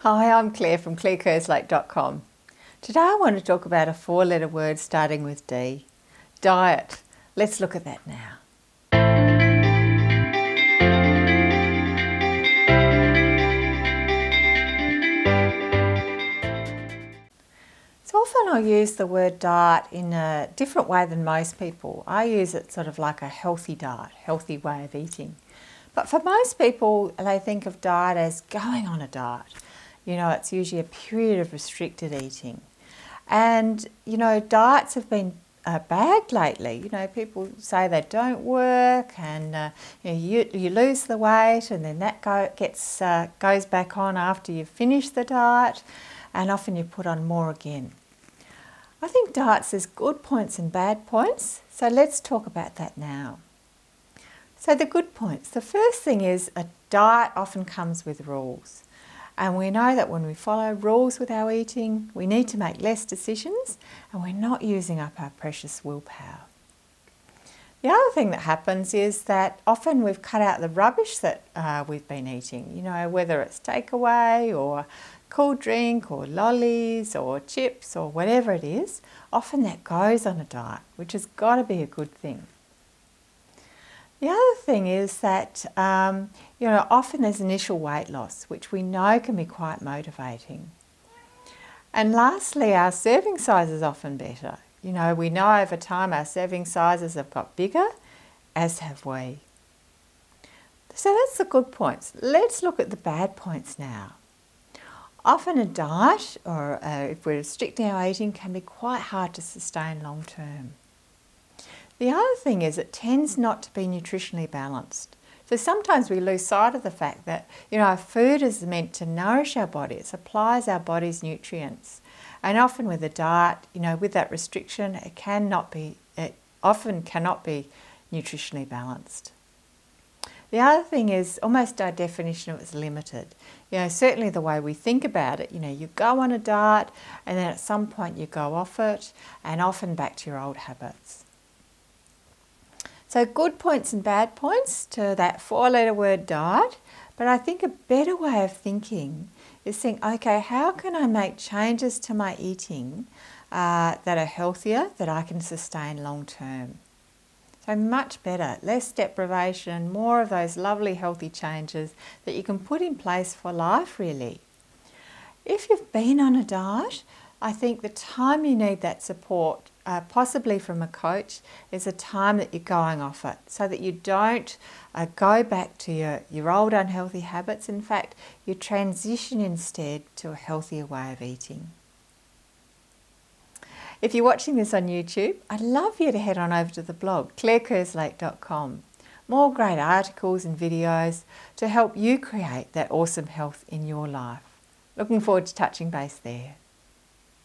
Hi, I'm Claire from clairekerslake.com. Today I want to talk about a four-letter word starting with D. Diet. Let's look at that now. So often I use the word diet in a different way than most people. I use it sort of like a healthy diet, healthy way of eating. But for most people, they think of diet as going on a diet. You know, it's usually a period of restricted eating. And, you know, diets have been bagged lately. You know, people say they don't work and you lose the weight and then that goes back on after you've finished the diet, and often you put on more again. I think diets has good points and bad points, so let's talk about that now. So the good points. The first thing is a diet often comes with rules. And we know that when we follow rules with our eating, we need to make less decisions and we're not using up our precious willpower. The other thing that happens is that often we've cut out the rubbish that we've been eating, you know, whether it's takeaway or cool drink or lollies or chips or whatever it is. Often that goes on a diet, which has got to be a good thing. The other thing is that, often there's initial weight loss, which we know can be quite motivating. And lastly, our serving size is often better. You know, we know over time our serving sizes have got bigger, as have we. So that's the good points. Let's look at the bad points now. Often a diet, or if we're restricting our eating, can be quite hard to sustain long term. The other thing is it tends not to be nutritionally balanced. So sometimes we lose sight of the fact that, you know, our food is meant to nourish our body. It supplies our body's nutrients. And often with a diet, you know, with that restriction, it often cannot be nutritionally balanced. The other thing is almost our definition of it's limited. You know, certainly the way we think about it, you know, you go on a diet and then at some point you go off it and often back to your old habits. So good points and bad points to that four-letter word diet, but I think a better way of thinking is think, okay, how can I make changes to my eating that are healthier, that I can sustain long term? So much better, less deprivation, more of those lovely healthy changes that you can put in place for life really. If you've been on a diet, I think the time you need that support, possibly from a coach, is the time that you're going off it, so that you don't go back to your old unhealthy habits. In fact, you transition instead to a healthier way of eating. If you're watching this on YouTube, I'd love you to head on over to the blog, clairekerslake.com. More great articles and videos to help you create that awesome health in your life. Looking forward to touching base there.